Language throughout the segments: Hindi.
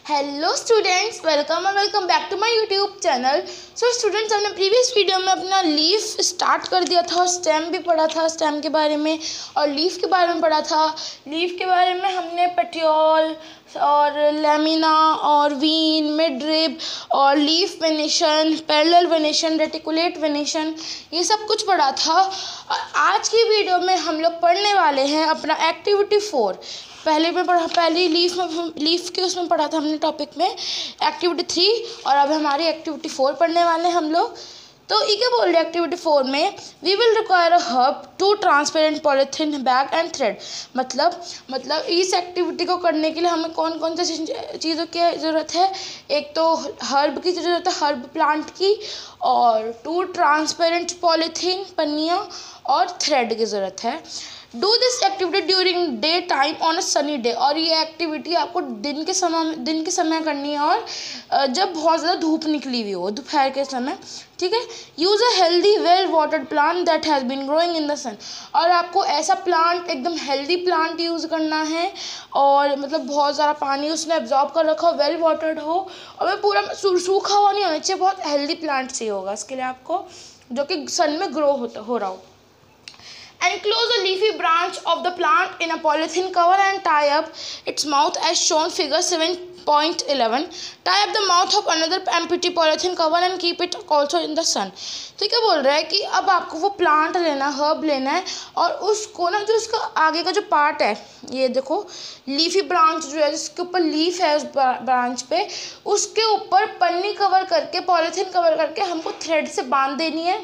Hello students, welcome back to my YouTube channel. So students, हमने प्रीवियस वीडियो में अपना लीफ स्टार्ट कर दिया था और स्टेम भी पढ़ा था, स्टेम के बारे में और लीफ के बारे में पढ़ा था। लीफ के बारे में हमने पेटियोल और लेमिना और वीन, मिडरिब और leaf venation, parallel venation, reticulate venation, ये सब कुछ पढ़ा था। और आज की वीडियो में हम लोग पढ़ने वाले हैं अपना एक्टिविटी 4। पहली लीफ के उसमें पढ़ा था हमने टॉपिक में एक्टिविटी 3 और अब हमारी एक्टिविटी 4 पढ़ने वाले हैं हम लोग। तो ये क्या बोल रहे हैं एक्टिविटी 4 में, we will require a herb, 2 transparent polythene bag and thread. मतलब इस एक्टिविटी को करने के लिए हमें कौन कौन सी चीज़ों की ज़रूरत है। एक तो हर्ब की ज़रूरत है, हर्ब प्लांट की, और 2 ट्रांसपेरेंट पॉलीथीन पन्नियाँ और थ्रेड की ज़रूरत है। Do this activity during day time on a sunny day. और ये एक्टिविटी आपको दिन के समय करनी है और जब बहुत ज़्यादा धूप निकली हुई हो, दोपहर के समय, ठीक है। Use a healthy well watered plant that has been growing in the sun. और आपको ऐसा प्लांट, एकदम हेल्दी प्लांट यूज़ करना है और मतलब बहुत ज़्यादा पानी उसने एब्जॉर्ब कर रखा हो, वेल वाटर्ड हो और वह पूरा सूखा हुआ नहीं होना चाहिए, बहुत हेल्दी प्लांट चाहिए होगा इसके लिए आपको, जो कि सन में ग्रो हो रहा हो। Enclose a leafy branch of the plant in a polythene cover and tie up its mouth as shown figure 7.11. Tie up the mouth of another empty polythene cover and keep it also in the sun. तो क्या बोल रहा है कि अब आपको वो प्लांट लेना, हर्ब लेना है और उसको ना, जो उसका आगे का जो पार्ट है, ये देखो लीफी ब्रांच जो है, जिसके ऊपर लीफ है उस ब्रांच पे, उसके ऊपर पन्नी कवर करके, पॉलीथीन कवर करके हमको थ्रेड से बांध देनी है।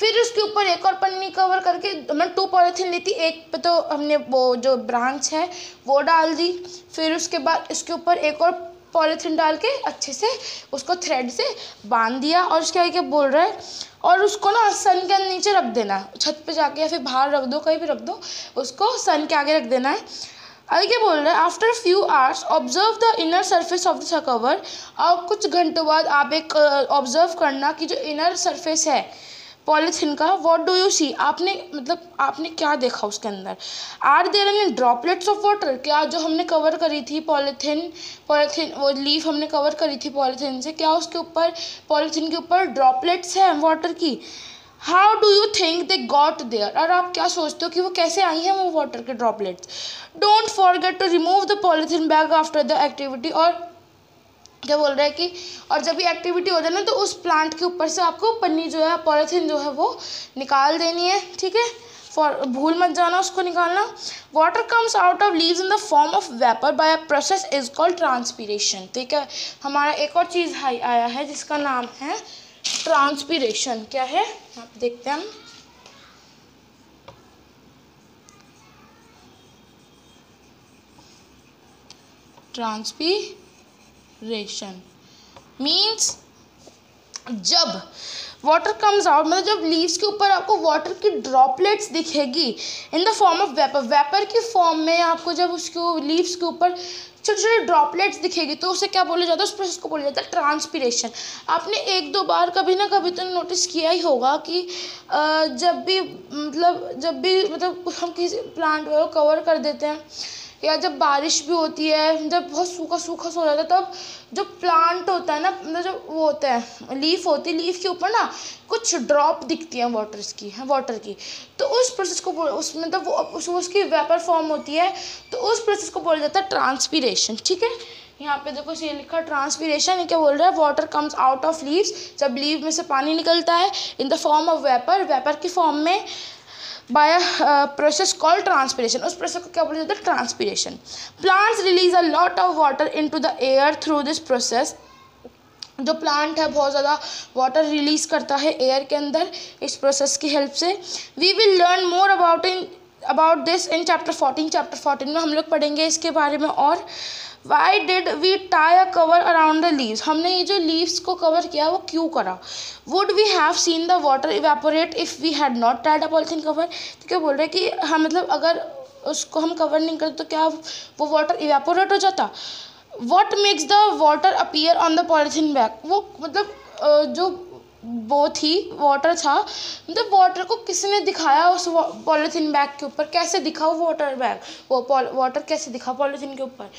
फिर उसके ऊपर एक और पन्नी कवर करके, हमने 2 पॉलीथीन ली थी, एक पे तो हमने वो जो ब्रांच है वो डाल दी, फिर उसके बाद इसके ऊपर एक और पॉलीथीन डाल के अच्छे से उसको थ्रेड से बांध दिया। और उसके आगे क्या बोल रहा है, और उसको ना सन के नीचे रख देना, छत पे जाके या फिर बाहर रख दो, कहीं भी रख दो, उसको सन के आगे रख देना है। आगे क्या बोल रहा है, after few hours observe the inner surface of the cover. और कुछ घंटों बाद आप एक ऑब्जर्व करना कि जो इनर सरफेस है पॉलीथीन का, व्हाट डू यू सी, आपने क्या देखा उसके अंदर। Are there any droplets of water, क्या जो हमने कवर करी थी पॉलीथीन वो लीफ हमने कवर करी थी पॉलीथीन से, क्या उसके ऊपर पॉलीथीन के ऊपर ड्रॉपलेट्स हैं वाटर की। How do you think they got there, और आप क्या सोचते हो कि वो कैसे आई हैं वो वाटर के droplets. Don't forget to remove the polythene bag after the activity. और क्या बोल रहा है कि और जब ये एक्टिविटी हो जाए ना, तो उस प्लांट के ऊपर से आपको पन्नी जो है, पॉलीथीन जो है वो निकाल देनी है, ठीक है। भूल मत जाना उसको निकालना। Water comes out of leaves in the form of vapour by a process is called transpiration. ठीक है, हमारा एक और चीज़ आया है जिसका नाम है ट्रांसपीरेशन। क्या है आप देखते हैं हम, ट्रांसपीरेशन मीन्स जब वाटर कम्स आउट, मतलब जब लीव्स के ऊपर आपको वाटर की ड्रॉपलेट्स दिखेगी इन the form of vapour, vapour की फॉर्म में आपको जब उसको लीव्स के ऊपर छोटे छोटे ड्रॉपलेट्स दिखेगी, तो उसे क्या बोला जाता है, उस प्रोसेस को बोला जाता है ट्रांसपीरेशन। आपने 1-2 बार कभी ना कभी तो नोटिस किया ही होगा कि जब भी हम किसी प्लांट को कवर कर देते हैं, या जब बारिश भी होती है, जब बहुत सूखा सूखा सा हो जाता है, तब जो प्लांट होता है ना, मतलब जो वो होता है लीफ होती है, लीफ के ऊपर ना कुछ ड्रॉप दिखती हैं वाटर की। तो उस प्रोसेस को मतलब उसकी वेपर फॉर्म होती है, तो उस प्रोसेस को बोला जाता है ट्रांसपीरेशन। ठीक है, यहाँ पे देखो ये लिखा ट्रांसपीरेशन। ये क्या बोल रहा है, water comes out of leaves, जब लीव में से पानी निकलता है इन the form of vapour, vapour की फॉर्म में, by a process called transpiration। उस प्रोसेस को क्या बोला जाता है, transpiration. Plants release a lot of water into the air through this process. जो प्लांट है बहुत ज़्यादा वाटर रिलीज करता है एयर के अंदर इस प्रोसेस की हेल्प से। We will learn more about this in chapter 14। Chapter 14 में हम लोग पढ़ेंगे इसके बारे में। और why did we tie a cover around the leaves, हमने ये जो लीव्स को कवर किया वो क्यों करा। Would we have seen the water evaporate if we had not tied a polythene cover. तो क्या बोल रहे हैं कि हम मतलब अगर उसको हम कवर नहीं करते तो क्या वो वाटर इवेपोरेट हो जाता। What makes the water appear on the polythene bag, वो मतलब जो वो थी, वाटर था, मतलब वाटर को किसने दिखाया उस पॉलीथीन बैग के ऊपर, कैसे दिखा वो वाटर बैग, वो वाटर कैसे दिखा पॉलीथीन के ऊपर।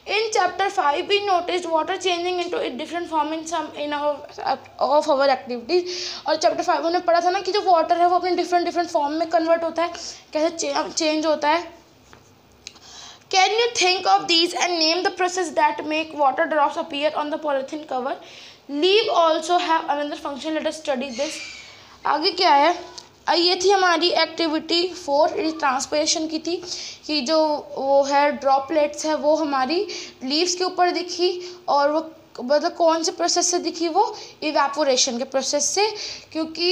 In chapter 5 we noticed water changing into different form in of our activities. और चैप्टर 5 हमने पढ़ा था ना कि जो वाटर है वो अपने डिफरेंट फॉर्म में कन्वर्ट होता है, कैसे चेंज होता है। Can you think of these and name the process that make water drops appear on the polythene cover? Leaf also have another function. Let us study this. आगे क्या है, ये थी हमारी एक्टिविटी 4, ट्रांसपिरेशन की थी कि जो वो है ड्रॉपलेट्स है वो हमारी लीव्स के ऊपर दिखी, और वो मतलब कौन से प्रोसेस से दिखी, वो इवेपोरेशन के प्रोसेस से, क्योंकि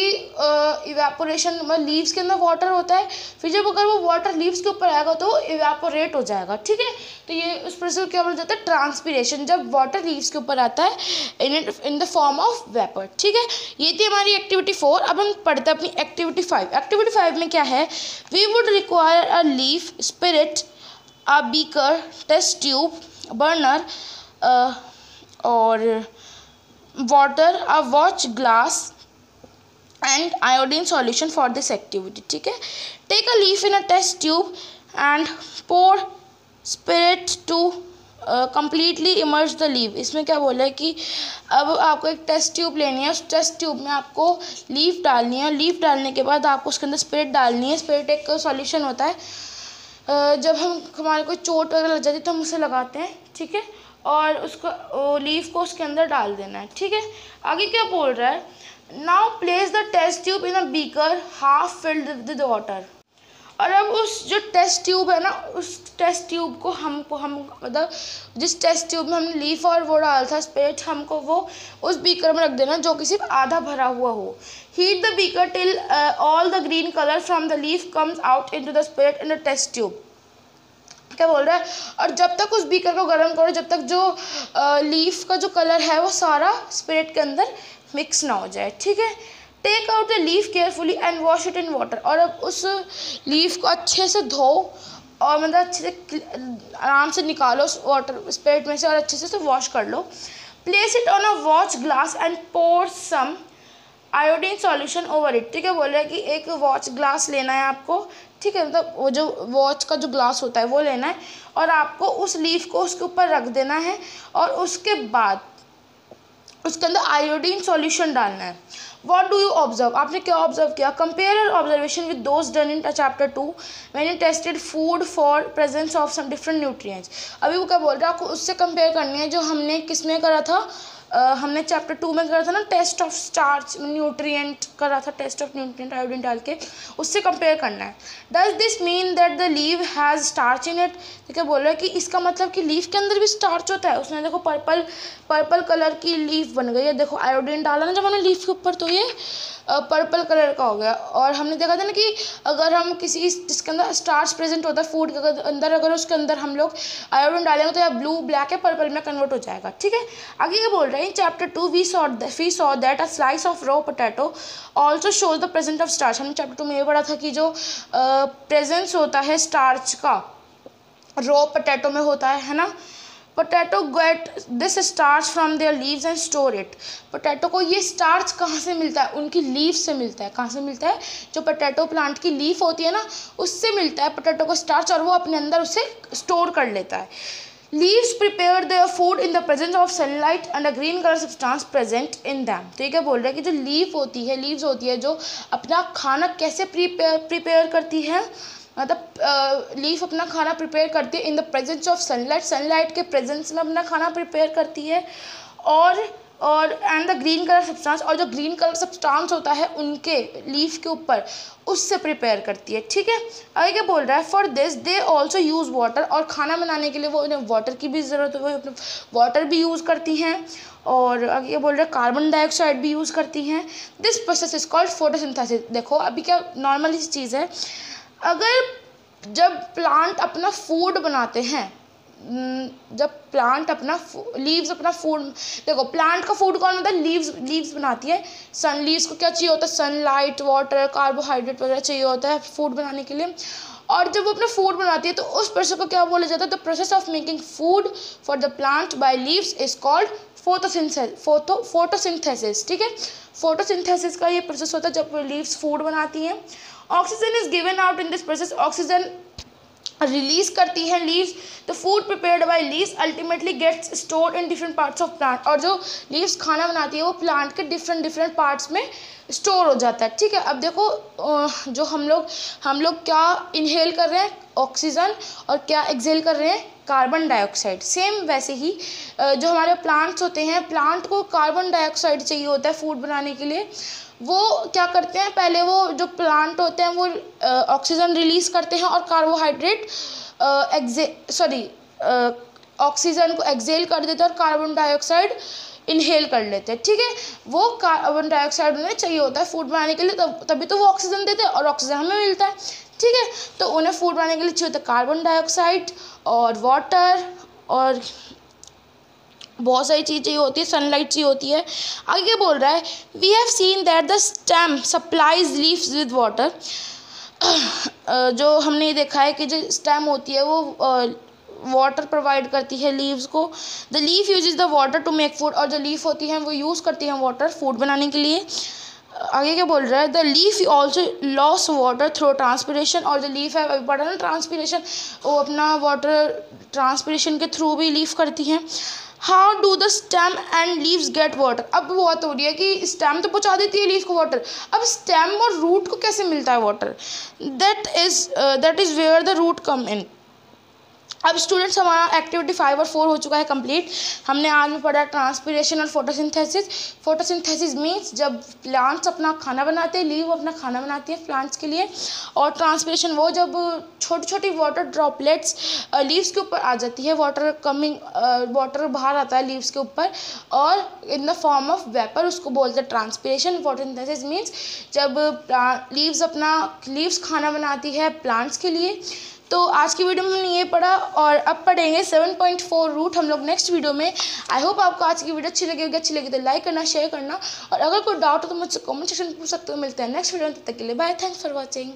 इवेपोरेशन मतलब लीव्स के अंदर वाटर होता है, फिर जब अगर वो वाटर लीव्स के ऊपर आएगा तो इवेपोरेट हो जाएगा, ठीक है। तो ये उस प्रोसेस को क्या बोला जाता है, ट्रांसपिरेशन, जब वाटर लीव्स के ऊपर आता है इन द फॉर्म ऑफ वेपर, ठीक है। ये थी हमारी एक्टिविटी 4। अब हम पढ़ते हैं अपनी एक्टिविटी 5। एक्टिविटी 5 में क्या है, we would require a leaf, spirit, a beaker, test tube, burner और water, a watch glass and iodine solution for this activity, ठीक है। Take a leaf in a test tube and pour spirit to completely immerse the leaf. इसमें क्या बोला है कि अब आपको एक टेस्ट ट्यूब लेनी है, उस टेस्ट ट्यूब में आपको लीफ डालनी है, लीफ डालने के बाद आपको उसके अंदर स्पिरिट डालनी है। स्पिरिट एक सॉल्यूशन होता है, जब हमारे कोई चोट वगैरह लग जाती है तो हम उसे लगाते हैं, ठीक है, और उसको लीफ को उसके अंदर डाल देना है, ठीक है। आगे क्या बोल रहा है, now place the test tube in a beaker half filled with water. और अब उस जो टेस्ट ट्यूब है ना, उस टेस्ट ट्यूब को हम मतलब जिस टेस्ट ट्यूब में हमने लीफ और वो डाला था स्पिरिट, हमको वो उस बीकर में रख देना जो कि सिर्फ आधा भरा हुआ हो। Heat the beaker till all the green colour from the leaf comes out into the spirit in the test tube. क्या बोल रहा है, और जब तक उस बीकर को गर्म करो जब तक जो लीफ का जो कलर है वो सारा स्पिरिट के अंदर मिक्स ना हो जाए, ठीक है। Take out the leaf carefully and wash it in water. और अब उस लीफ को अच्छे से धो और मतलब अच्छे से आराम से निकालो उस वाटर स्पिरिट में से और अच्छे से वॉश कर लो। Place it on a watch glass and pour some iodine solution over it, ठीक है। बोल रहा है कि एक वॉच ग्लास लेना है आपको, ठीक है, मतलब वो जो वॉच का जो ग्लास होता है वो लेना है और आपको उस लीफ को उसके ऊपर रख देना है और उसके बाद उसके अंदर आयोडीन सॉल्यूशन डालना है। व्हाट डू यू ऑब्जर्व, आपने क्या ऑब्जर्व किया, compare your observation with those done in chapter 2 when you tested food for presence of some different nutrients. अभी वो क्या बोल रहा है, आपको उससे कंपेयर करनी है जो हमने किस में करा था, हमने चैप्टर 2 में करा था ना, टेस्ट ऑफ स्टार्च न्यूट्रिएंट करा था, टेस्ट ऑफ न्यूट्रिएंट आयोडीन डाल के, उससे कंपेयर करना है। Does this mean that the leave has starch in it, तो क्या बोल रहा है कि इसका मतलब कि लीफ के अंदर भी स्टार्च होता है। उसने देखो पर्पल कलर की लीफ बन गई है, देखो आयोडीन डाला ना जब हमने लीफ के ऊपर तो ये पर्पल कलर का हो गया। और हमने देखा था ना कि अगर हम किसी जिसके अंदर स्टार्च प्रेजेंट होता है फूड के अंदर, अगर उसके अंदर हम लोग आयोडीन डालेंगे तो या ब्लू ब्लैक या पर्पल में कन्वर्ट हो जाएगा, ठीक है। आगे क्या बोल रहे हैं, in chapter 2 we saw that a slice of raw potato also shows the presence of starch. हमने चैप्टर 2 में ये पढ़ा था कि जो प्रेजेंस होता है स्टार्च का रॉ पोटैटो में होता है ना। Potato get this starch from there leaves and store it. Potato को ये स्टार्च कहाँ से मिलता है, उनकी लीफ से मिलता है। कहाँ से मिलता है, जो पोटैटो प्लांट की लीफ होती है ना उससे मिलता है पोटैटो को स्टार्च, और वो अपने अंदर उसे स्टोर कर लेता है। Leaves prepare their food in the presence of sunlight and a green colour substance present in them. तो ये क्या बोल रहा है कि जो लीव्स होती है जो अपना खाना कैसे प्रिपेयर करती है, मतलब लीफ अपना खाना प्रिपेयर करती है in the presence of sunlight, sunlight के प्रेजेंस में अपना खाना प्रिपेयर करती है, और and the green colour substance, और जो ग्रीन कलर सब्सटेंस होता है उनके लीफ के ऊपर उससे प्रिपेयर करती है, ठीक है। आगे क्या बोल रहा है, for this they also use water, और खाना बनाने के लिए वो उन्हें वाटर की भी ज़रूरत है, वो अपने वाटर भी यूज़ करती हैं, और आगे क्या बोल रहे हैं, कार्बन डाइऑक्साइड भी यूज़ करती हैं। This process is called photosynthesis. देखो अभी क्या नॉर्मली चीज़ है, अगर जब प्लांट अपना फूड बनाते हैं, जब प्लांट अपना लीव्स अपना फूड, देखो प्लांट का फूड कौन मतलब लीव्स बनाती है। लीव्स को क्या चाहिए होता है, सनलाइट, वाटर, कार्बोहाइड्रेट वगैरह चाहिए होता है फूड बनाने के लिए। और जब वो अपना फूड बनाती है तो उस प्रोसेस को क्या बोला जाता है? The process of making food for the plant by leaves is called photosynthesis. ठीक है, फोटोसिंथेसिस का ये प्रोसेस होता है जब लीव्स फूड बनाती हैं। Oxygen is given out in this process, oxygen release करती है leaves. The food prepared by leaves ultimately gets stored in different parts of plant, और जो लीव्स खाना बनाती है वो प्लांट के डिफरेंट पार्ट्स में स्टोर हो जाता है। ठीक है, अब देखो जो हम लोग क्या इनहेल कर रहे हैं? ऑक्सीजन, और क्या एक्सहेल कर रहे हैं? Carbon dioxide. सेम वैसे ही जो हमारे प्लांट्स होते हैं, प्लांट को कार्बन डाइऑक्साइड चाहिए होता है फूड बनाने के लिए। वो क्या करते हैं? पहले वो जो प्लांट होते हैं वो ऑक्सीजन रिलीज करते हैं और कार्बोहाइड्रेट ऑक्सीजन को एक्सहेल कर देते हैं और कार्बन डाइऑक्साइड इनहेल कर लेते हैं। ठीक है, वो कार्बन डाइऑक्साइड उन्हें चाहिए होता है फूड बनाने के लिए, तभी तो वो ऑक्सीजन देते हैं और ऑक्सीजन हमें मिलता है। ठीक है, तो उन्हें फूड बनाने के लिए चाहिए होता है कार्बन डाइऑक्साइड और वाटर, और बहुत सारी चीज़ चाहिए होती है, सनलाइट चाहिए होती है। आगे बोल रहा है, we have seen that the stem supplies leaves with water. जो हमने ये देखा है कि जो स्टेम होती है वो वाटर प्रोवाइड करती है लीव्स को। The leaf uses the water to make food, और जो लीफ होती है वो यूज़ करती हैं वाटर फूड बनाने के लिए। आगे क्या बोल रहा है? The leaf also loss water through transpiration, और जो लीफ है अभी पढ़ा ना ट्रांसपिरेशन, वो अपना वाटर ट्रांसपिरेशन के थ्रू भी लीफ करती हैं। How do the stem and leaves get water? अब बात हो रही है कि स्टेम तो पहुँचा देती है लीफ को वाटर, अब स्टेम और रूट को कैसे मिलता है water? That is where the root come in. अब स्टूडेंट्स हमारा एक्टिविटी 5 और 4 हो चुका है कंप्लीट। हमने आज में पढ़ा ट्रांसपिरेशन और फोटोसिंथेसिस। फोटोसिंथेसिस मीन्स जब प्लांट्स अपना खाना बनाते हैं, लीव अपना खाना बनाती है प्लांट्स के लिए, और ट्रांसपिरेशन वो जब छोटी छोटी वाटर ड्रॉपलेट्स लीव्स के ऊपर आ जाती है, वाटर बाहर आता है लीव्स के ऊपर और इन द फॉर्म ऑफ वेपर, उसको बोलते हैं ट्रांसपिरेशन। फोटोसिंथेसिस मीन्स जब लीव्स खाना बनाती है प्लांट्स के लिए। तो आज की वीडियो में हमने ये पढ़ा, और अब पढ़ेंगे 7.4 रूट हम लोग नेक्स्ट वीडियो में। आई होप आपको आज की वीडियो अच्छी लगी तो लाइक करना, शेयर करना, और अगर कोई डाउट हो तो मुझसे कमेंट सेक्शन में पूछ सकते हो। मिलते हैं नेक्स्ट वीडियो में, तब तक के लिए बाय, थैंक्स फॉर वॉचिंग।